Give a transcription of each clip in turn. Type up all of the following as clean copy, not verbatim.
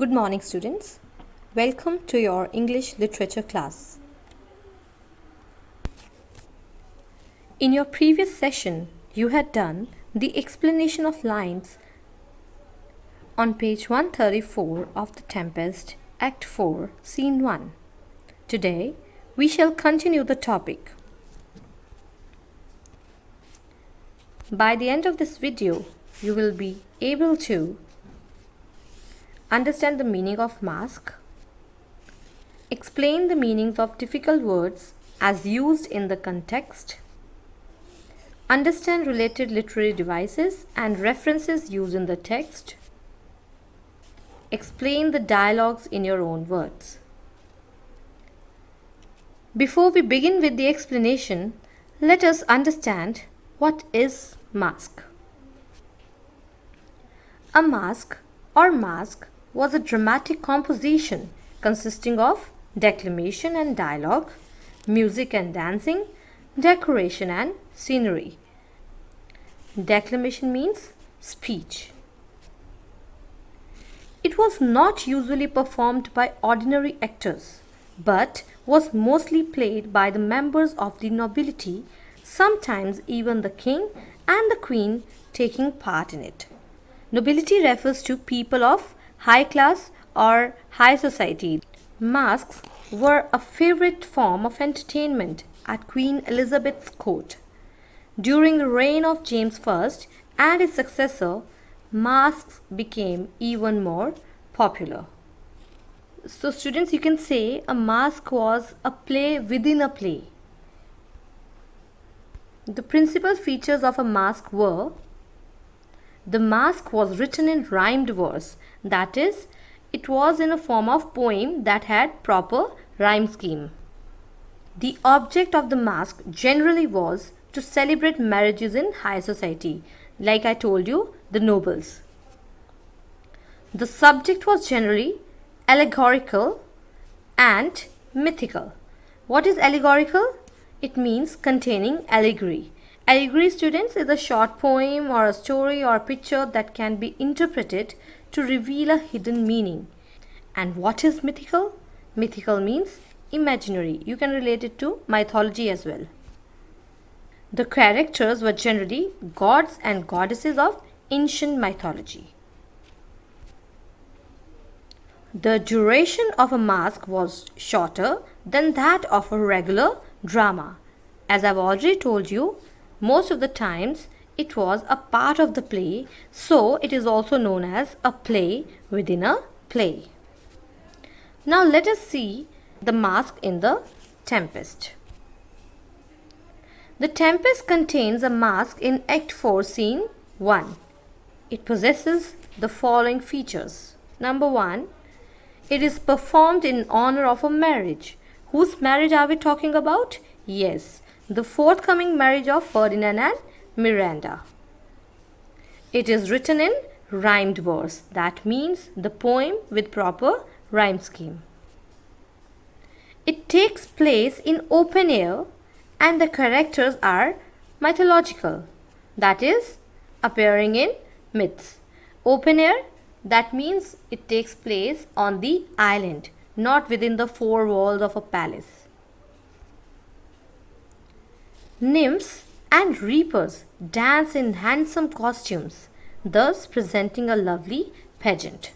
Good morning, students. Welcome to your English literature class. In your previous session, you had done the explanation of lines on page 134 of the Tempest, Act 4, Scene 1. Today, we shall continue the topic. By the end of this video, you will be able to understand the meaning of mask, explain the meanings of difficult words as used in the context, understand related literary devices and references used in the text, explain the dialogues in your own words. Before we begin with the explanation, let us understand what is mask. A masque or mask was a dramatic composition consisting of declamation and dialogue, music and dancing, decoration and scenery. Declamation means speech. It was not usually performed by ordinary actors, but was mostly played by the members of the nobility, sometimes even the king and the queen taking part in it. Nobility refers to people of high class or high society. Masks were a favorite form of entertainment at Queen Elizabeth's court. During the reign of James I and his successor, masks became even more popular. So students, you can say a mask was a play within a play. The principal features of a mask were: the mask was written in rhymed verse, that is, it was in a form of poem that had proper rhyme scheme. The object of the mask generally was to celebrate marriages in high society, like I told you, the nobles. The subject was generally allegorical and mythical. What is allegorical? It means containing allegory. Allegory, students, is a short poem or a story or picture that can be interpreted to reveal a hidden meaning. And what is mythical? Mythical means imaginary. You can relate it to mythology as well. The characters were generally gods and goddesses of ancient mythology. The duration of a masque was shorter than that of a regular drama. As I've already told you, most of the times it was a part of the play, so it is also known as a play within a play. Now let us see the masque in the Tempest. The Tempest contains a masque in Act 4, Scene 1. It possesses the following features. Number 1, it is performed in honor of a marriage. Whose marriage are we talking about? Yes, the forthcoming marriage of Ferdinand and Miranda. It is written in rhymed verse. That means the poem with proper rhyme scheme. It takes place in open air and the characters are mythological. That is, appearing in myths. Open air, that means it takes place on the island, not within the four walls of a palace. Nymphs and reapers dance in handsome costumes, thus presenting a lovely pageant.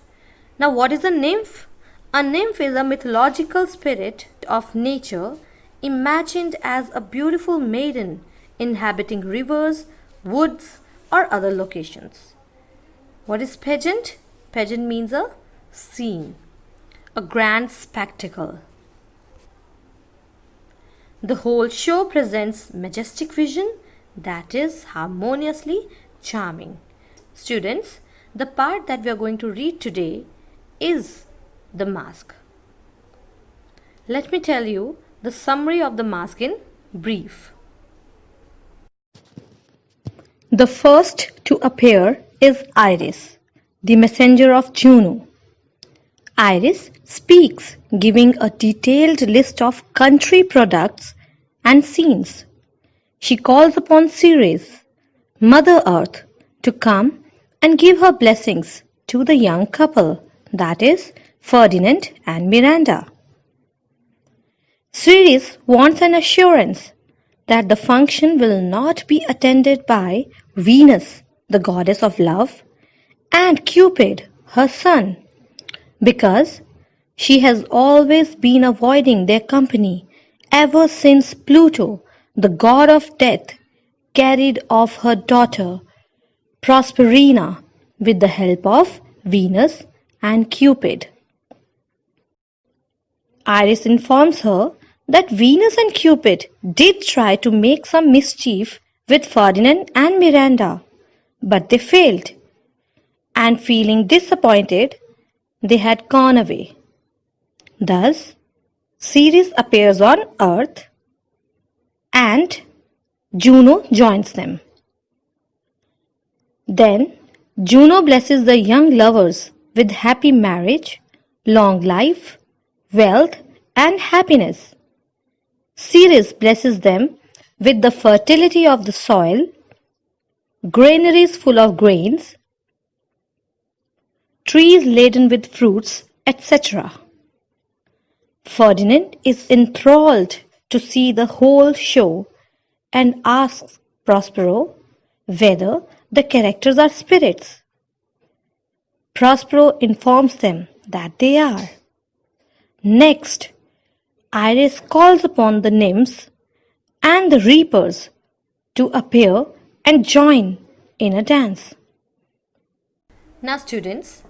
Now, what is a nymph? A nymph is a mythological spirit of nature imagined as a beautiful maiden inhabiting rivers, woods, or other locations. What is pageant? Pageant means a scene, a grand spectacle. The whole show presents majestic vision that is harmoniously charming. Students, the part that we are going to read today is the masque. Let me tell you the summary of the masque in brief. The first to appear is Iris, the messenger of Juno. Iris speaks, giving a detailed list of country products and scenes. She calls upon Ceres, Mother Earth, to come and give her blessings to the young couple, that is, Ferdinand and Miranda. Ceres wants an assurance that the function will not be attended by Venus, the goddess of love, and Cupid, her son, because she has always been avoiding their company ever since Pluto, the god of death, carried off her daughter Proserpina with the help of Venus and Cupid. Iris informs her that Venus and Cupid did try to make some mischief with Ferdinand and Miranda, but they failed, and feeling disappointed, they had gone away. Thus, Ceres appears on Earth and Juno joins them. Then Juno blesses the young lovers with happy marriage, long life, wealth, and happiness. Ceres blesses them with the fertility of the soil, granaries full of grains, trees laden with fruits, etc. Ferdinand is enthralled to see the whole show and asks Prospero whether the characters are spirits. Prospero informs them that they are. Next, Iris calls upon the nymphs and the reapers to appear and join in a dance. Now students,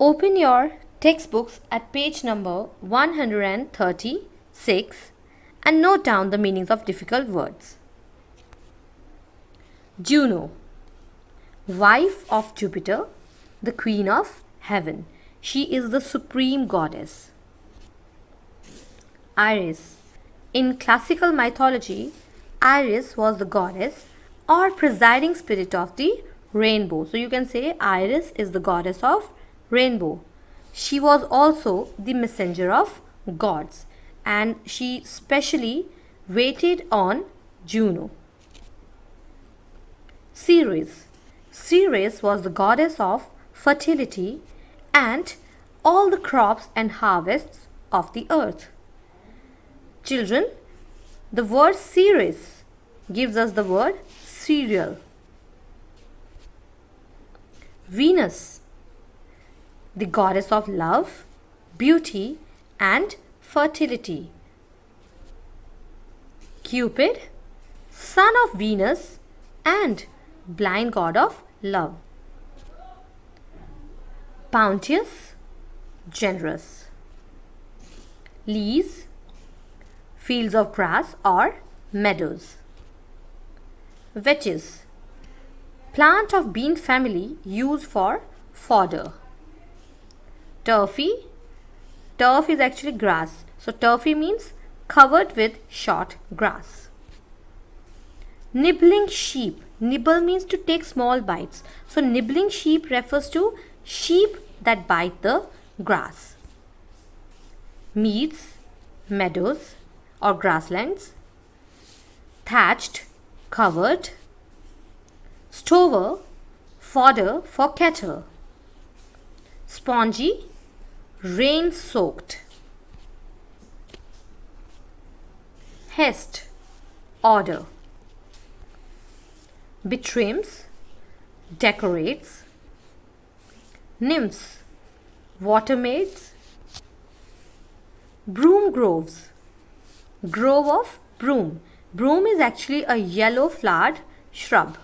open your textbooks at page number 136 and note down the meanings of difficult words. Juno, wife of Jupiter, the queen of heaven. She is the supreme goddess. Iris. In classical mythology, Iris was the goddess or presiding spirit of the rainbow. So you can say Iris is the goddess of rainbow. She was also the messenger of gods and she specially waited on Juno. Ceres. Ceres was the goddess of fertility and all the crops and harvests of the earth. Children, the word Ceres gives us the word cereal. Venus, the goddess of love, beauty and fertility. Cupid, son of Venus and blind god of love. Bounteous, generous. Leas, fields of grass or meadows. Vetches, plant of bean family used for fodder. Turfy, turf is actually grass. So turfy means covered with short grass. Nibbling sheep, nibble means to take small bites. So nibbling sheep refers to sheep that bite the grass. Meads, meadows or grasslands. Thatched, covered. Stover, fodder for cattle. Spongy, rain soaked. Hest, order. Betrims, decorates. Nymphs, water maids. Broom groves, grove of broom. Broom is actually a yellow flowered shrub.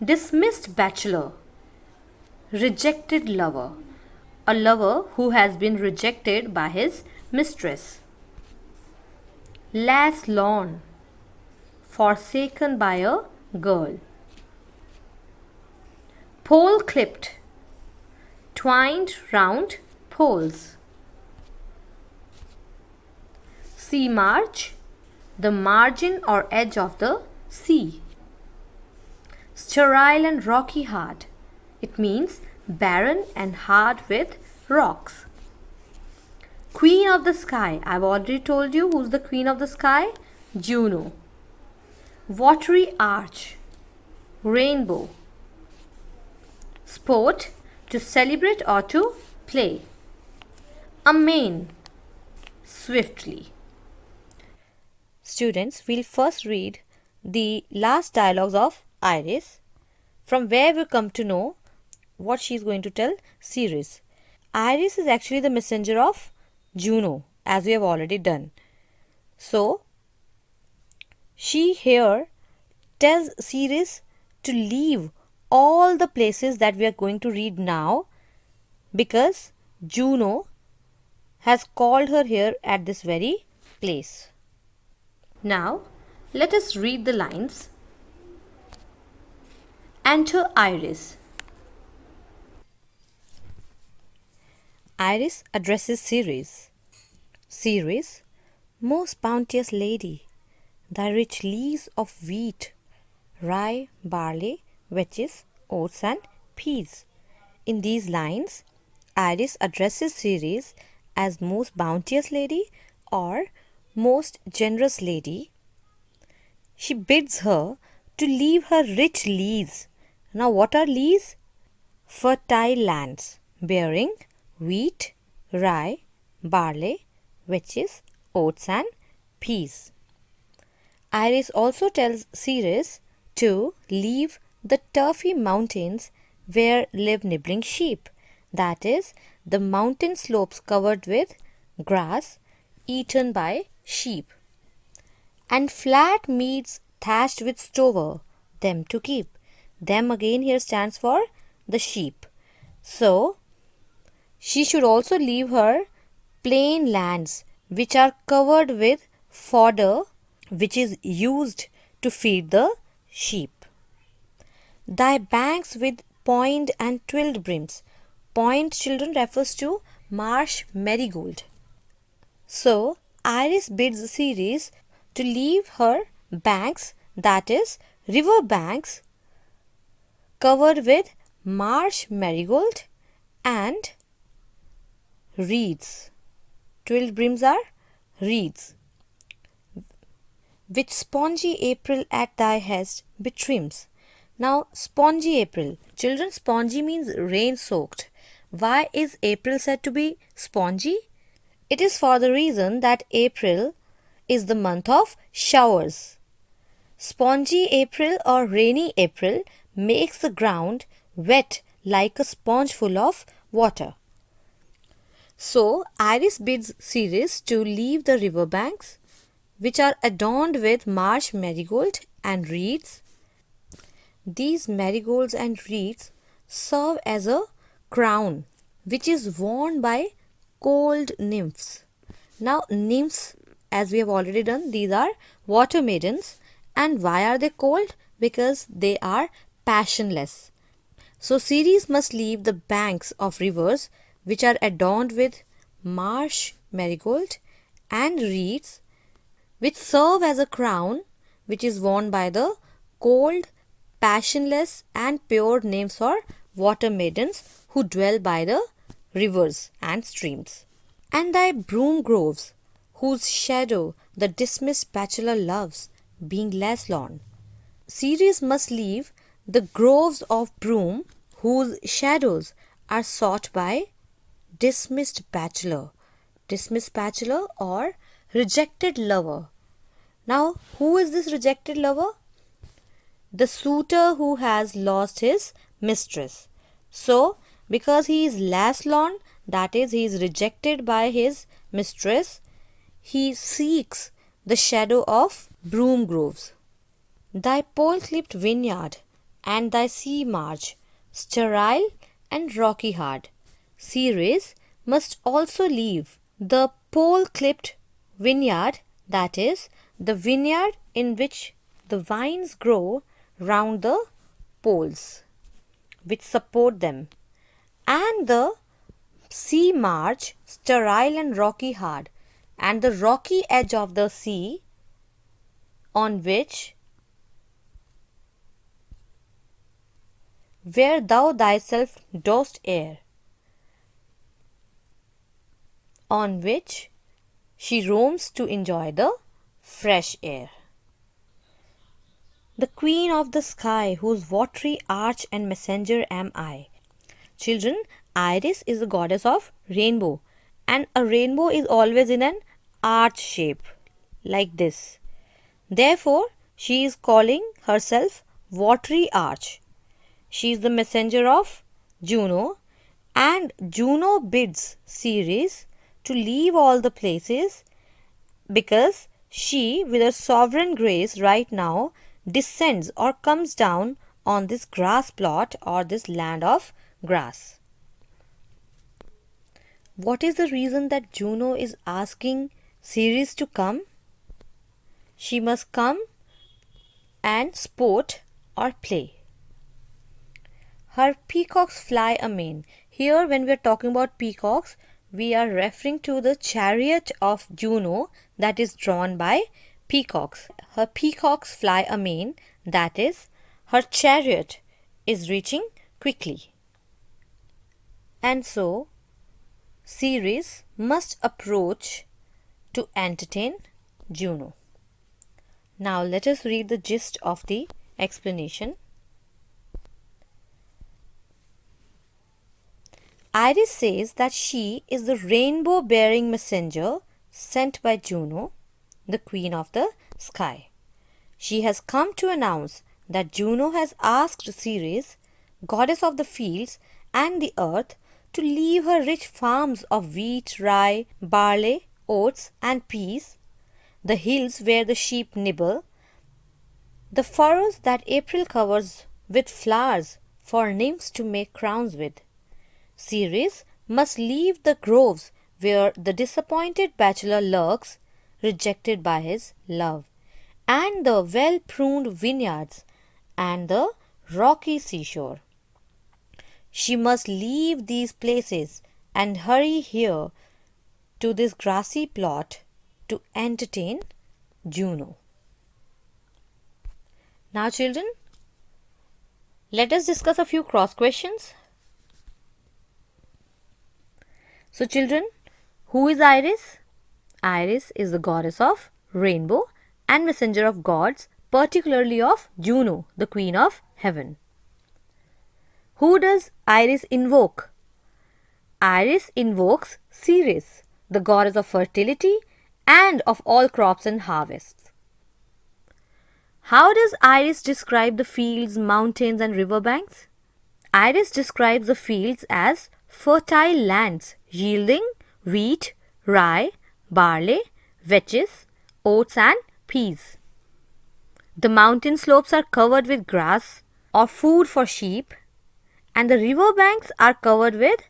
Dismissed bachelor, rejected lover, a lover who has been rejected by his mistress. Lass lorn, forsaken by a girl. Pole clipped, twined round poles. Sea marge, the margin or edge of the sea. Sterile and rocky hard, it means barren and hard with rocks. Queen of the sky, I've already told you who's the queen of the sky? Juno. Watery arch, rainbow. Sport, to celebrate or to play. Amain, swiftly. Students, we'll first read the last dialogues of Iris, from where we come to know what she's going to tell Ceres. Iris is actually the messenger of Juno, as we have already done. So, she here tells Ceres to leave all the places that we are going to read now, because Juno has called her here at this very place. Now, let us read the lines. Enter Iris. Iris addresses Ceres. Ceres, most bounteous lady, thy rich lees of wheat, rye, barley, vetches, oats, and peas. In these lines, Iris addresses Ceres as most bounteous lady or most generous lady. She bids her to leave her rich lees. Now, what are lees? Fertile lands bearing wheat, rye, barley, vetches, oats, and peas. Iris also tells Ceres to leave the turfy mountains where live nibbling sheep, that is, the mountain slopes covered with grass eaten by sheep, and flat meads thatched with stover, them to keep. Them again here stands for the sheep. So, she should also leave her plain lands which are covered with fodder which is used to feed the sheep. Thy banks with point and twilled brims. Point, children, refers to marsh marigold. So, Iris bids Ceres to leave her banks, that is, river banks, covered with marsh marigold and reeds. Twilled brims are reeds, which spongy April at thy hest betrims. Now, spongy April. Children, spongy means rain soaked. Why is April said to be spongy? It is for the reason that April is the month of showers. Spongy April or rainy April makes the ground wet like a sponge full of water. So, Iris bids Ceres to leave the river banks, which are adorned with marsh marigold and reeds. These marigolds and reeds serve as a crown, which is worn by cold nymphs. Now, nymphs, as we have already done, these are water maidens. And why are they cold? Because they are passionless. So, Ceres must leave the banks of rivers which are adorned with marsh marigold and reeds, which serve as a crown which is worn by the cold, passionless and pure nymphs or water maidens who dwell by the rivers and streams. And thy broom groves, whose shadow the dismissed bachelor loves, being less lorn. Ceres must leave the groves of broom whose shadows are sought by dismissed bachelor or rejected lover. Now, who is this rejected lover? The suitor who has lost his mistress. So, because he is less lorn, that is, he is rejected by his mistress, he seeks the shadow of broom groves. Thy pole-clipped vineyard and thy sea marge, sterile and rocky hard. Ceres must also leave the pole-clipped vineyard, that is, the vineyard in which the vines grow round the poles which support them, and the sea marge, sterile and rocky hard, and the rocky edge of the sea on which where thou thyself dost err, on which she roams to enjoy the fresh air. The queen of the sky, whose watery arch and messenger am I. Children, Iris is the goddess of rainbow, and a rainbow is always in an arch shape like this. Therefore, she is calling herself watery arch. She is the messenger of Juno, and Juno bids Ceres to leave all the places because she, with her sovereign grace right now, descends or comes down on this grass plot or this land of grass. What is the reason that Juno is asking Ceres to come? She must come and sport or play. Her peacocks fly amain. Here, when we are talking about peacocks, we are referring to the chariot of Juno that is drawn by peacocks. Her peacocks fly amain, that is, her chariot is reaching quickly. And so, Ceres must approach to entertain Juno. Now let us read the gist of the explanation. Iris says that she is the rainbow-bearing messenger sent by Juno, the queen of the sky. She has come to announce that Juno has asked Ceres, goddess of the fields and the earth, to leave her rich farms of wheat, rye, barley, oats and peas, the hills where the sheep nibble, the furrows that April covers with flowers for nymphs to make crowns with. Ceres must leave the groves where the disappointed bachelor lurks, rejected by his love, and the well-pruned vineyards and the rocky seashore. She must leave these places and hurry here to this grassy plot to entertain Juno. Now children, let us discuss a few cross questions. So children, who is Iris? Iris is the goddess of rainbow and messenger of gods, particularly of Juno, the queen of heaven. Who does Iris invoke? Iris invokes Ceres, the goddess of fertility and of all crops and harvests. How does Iris describe the fields, mountains and riverbanks? Iris describes the fields as fertile lands yielding wheat, rye, barley, vetches, oats and peas. The mountain slopes are covered with grass or food for sheep, and the river banks are covered with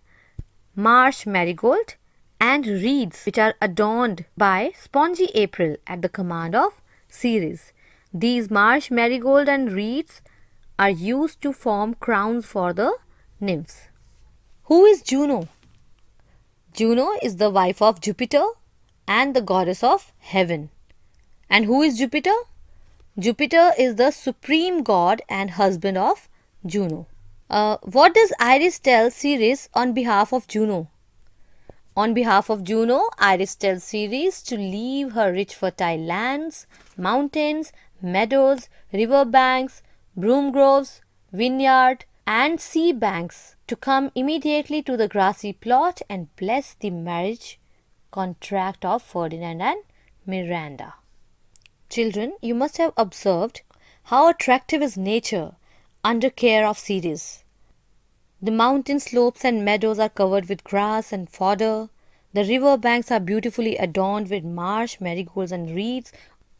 marsh marigold and reeds which are adorned by spongy April at the command of Ceres. These marsh marigold and reeds are used to form crowns for the nymphs. Who is Juno? Juno is the wife of Jupiter and the goddess of heaven. And who is Jupiter? Jupiter is the supreme god and husband of Juno. What does Iris tell Ceres on behalf of Juno? On behalf of Juno, Iris tells Ceres to leave her rich fertile lands, mountains, meadows, river banks, broom groves, vineyard and sea banks to come immediately to the grassy plot and bless the marriage contract of Ferdinand and Miranda. Children, you must have observed how attractive is nature under care of Ceres. The mountain slopes and meadows are covered with grass and fodder. The river banks are beautifully adorned with marsh, marigolds and reeds.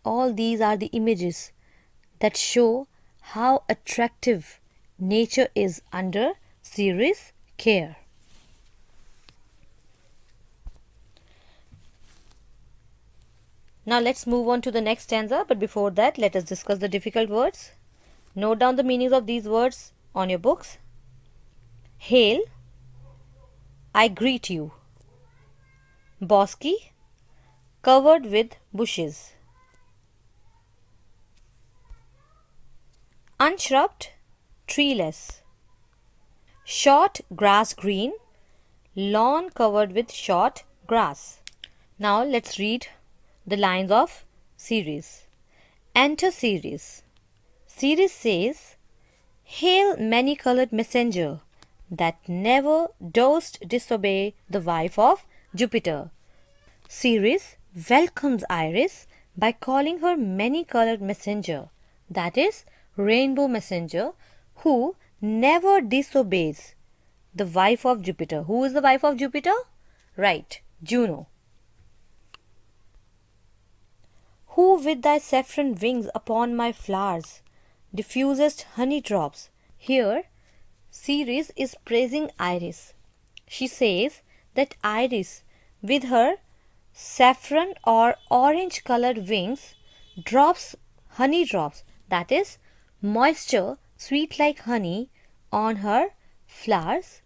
All these are the images that show how attractive nature is under Ceres' care. Now let's move on to the next stanza, but before that let us discuss the difficult words. Note down the meanings of these words on your books. Hail, I greet you. Bosky, covered with bushes. Unshrubbed, treeless. Short grass green, lawn covered with short grass. Now let's read the lines of Ceres. Enter Ceres. Ceres says, Hail, many-colored messenger, that never durst disobey the wife of Jupiter. Ceres welcomes Iris by calling her many-colored messenger, that is, rainbow messenger, who never disobeys the wife of Jupiter. Who is the wife of Jupiter? Right, Juno. Who with thy saffron wings upon my flowers diffusest honey drops. Here, Ceres is praising Iris. She says that Iris, with her saffron or orange colored wings, drops honey drops, that is, moisture sweet like honey, on her flowers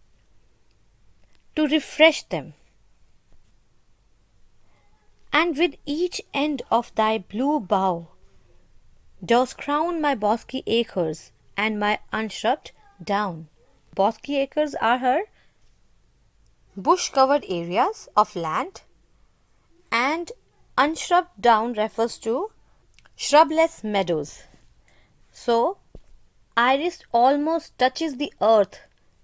to refresh them. And with each end of thy blue bough dost crown my bosky acres and my unshrubed down. Bosky acres are her bush-covered areas of land, and unshrubed down refers to shrubless meadows. So, Iris almost touches the earth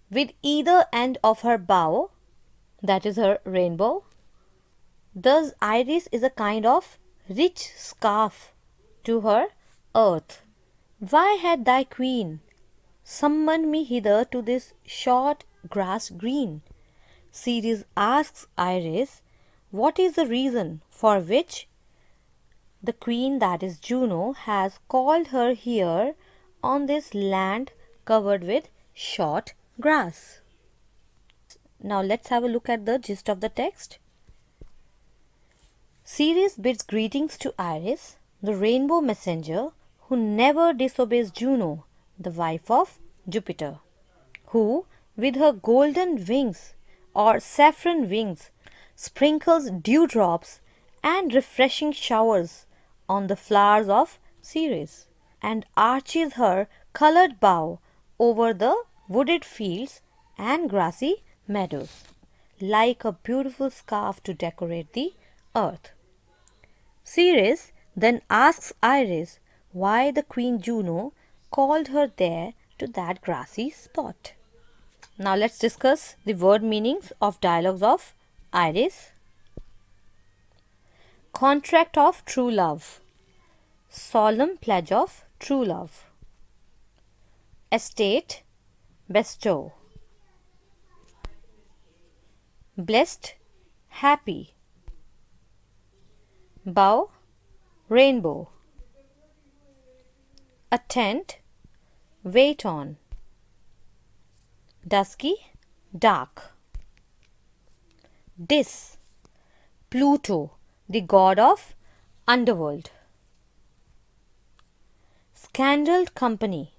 with either end of her bow, that is her rainbow. Thus, Iris is a kind of rich scarf to her earth. Why had thy queen summoned me hither to this short grass green? Ceres asks Iris what is the reason for which the queen, that is Juno, has called her here on this land covered with short grass. Now let's have a look at the gist of the text. Ceres bids greetings to Iris, the rainbow messenger, who never disobeys Juno, the wife of Jupiter, who, with her golden wings or saffron wings, sprinkles dewdrops and refreshing showers on the flowers of Ceres, and arches her colored bow over the wooded fields and grassy meadows, like a beautiful scarf to decorate the earth. Ceres then asks Iris why the Queen Juno called her there to that grassy spot. Now let's discuss the word meanings of dialogues of Iris. Contract of true love. Solemn pledge of true love. Estate, bestow. Blessed, happy. Bow, rainbow. Attend, wait on. Dusky, dark. Dis, Pluto, the god of underworld. Scandaled company,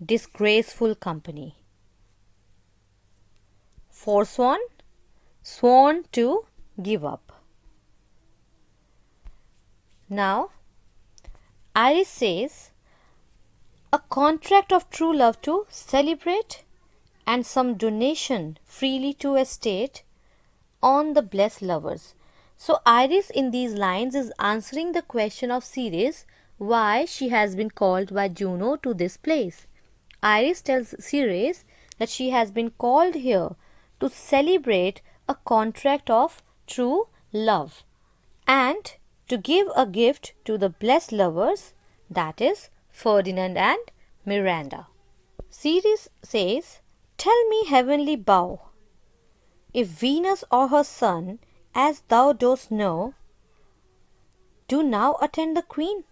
disgraceful company. Forsworn, sworn to give up. Now, Iris says, a contract of true love to celebrate and some donation freely to a state on the blessed lovers. So, Iris in these lines is answering the question of Ceres why she has been called by Juno to this place. Iris tells Ceres that she has been called here to celebrate a contract of true love and to give a gift to the blessed lovers, that is Ferdinand and Miranda. Ceres says, tell me, heavenly bow, if Venus or her son, as thou dost know, do now attend the queen.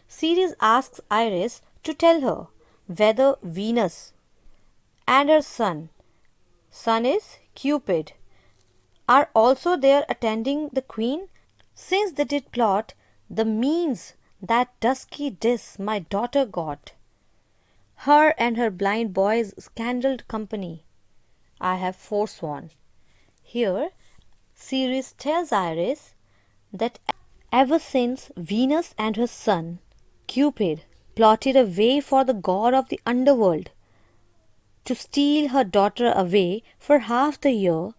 Ceres asks Iris to tell her whether Venus and her son is Cupid, are also there attending the queen, since they did plot the means that dusky Dis, my daughter, got. Her and her blind boy's scandaled company I have forsworn. Here, Ceres tells Iris that ever since Venus and her son, Cupid, plotted a way for the god of the underworld to steal her daughter away for half the year,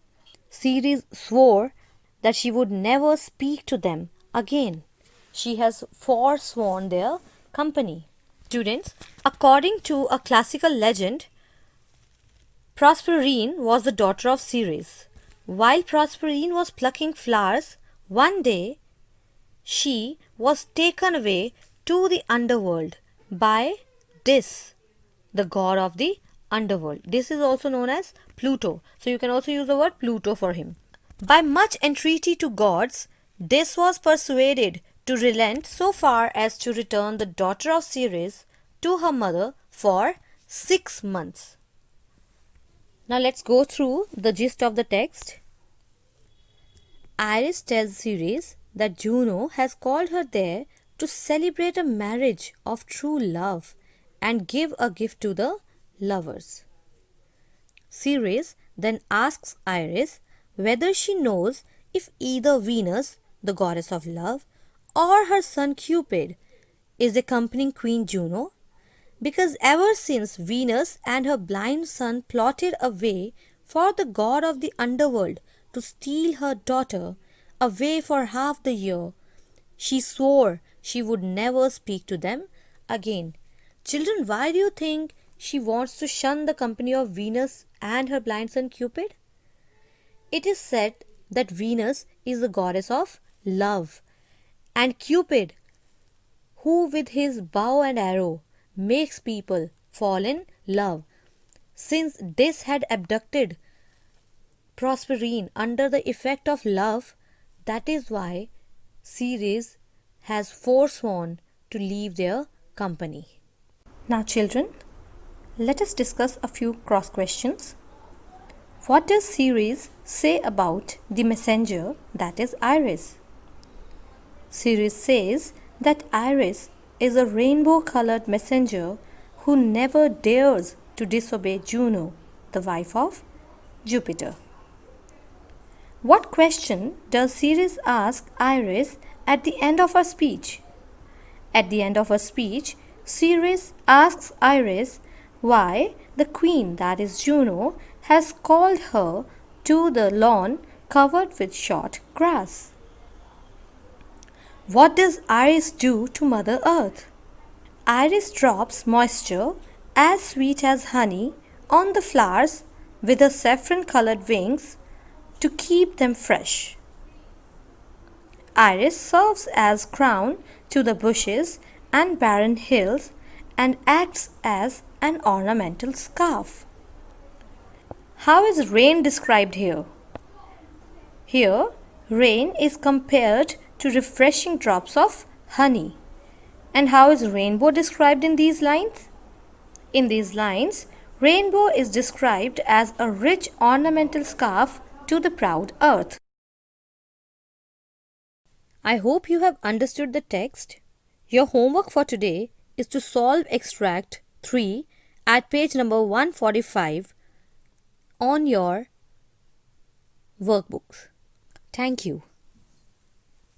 Ceres swore that she would never speak to them again. She has forsworn their company. Students, according to a classical legend, Proserpine was the daughter of Ceres. While Proserpine was plucking flowers, one day she was taken away to the underworld by Dis, the god of the underworld. This is also known as Pluto. So you can also use the word Pluto for him. By much entreaty to gods, Dis was persuaded to relent so far as to return the daughter of Ceres to her mother for 6 months. Now let's go through the gist of the text. Iris tells Ceres that Juno has called her there to celebrate a marriage of true love and give a gift to the lovers. Ceres then asks Iris whether she knows if either Venus, the goddess of love, or her son Cupid is accompanying Queen Juno, because ever since Venus and her blind son plotted a way for the god of the underworld to steal her daughter away for half the year, she swore she would never speak to them again. Children, why do you think she wants to shun the company of Venus and her blind son Cupid? It is said that Venus is the goddess of love, and Cupid, who with his bow and arrow makes people fall in love. Since Dis had abducted Proserpine under the effect of love, that is why Ceres has forsworn to leave their company. Now children, let us discuss a few cross questions. What does Ceres say about the messenger, that is Iris? Ceres says that Iris is a rainbow-colored messenger who never dares to disobey Juno, the wife of Jupiter. What question does Ceres ask Iris at the end of her speech? At the end of her speech, Ceres asks Iris why the queen, that is Juno, has called her to the lawn covered with short grass. What does Iris do to Mother Earth? Iris drops moisture as sweet as honey on the flowers with her saffron-colored wings to keep them fresh. Iris serves as crown to the bushes and barren hills and acts as an ornamental scarf. How is rain described here? Here, rain is compared to refreshing drops of honey. And how is rainbow described in these lines? In these lines, rainbow is described as a rich ornamental scarf to the proud earth. I hope you have understood the text. Your homework for today is to solve extract 3 at page number 145 on your workbooks. Thank you.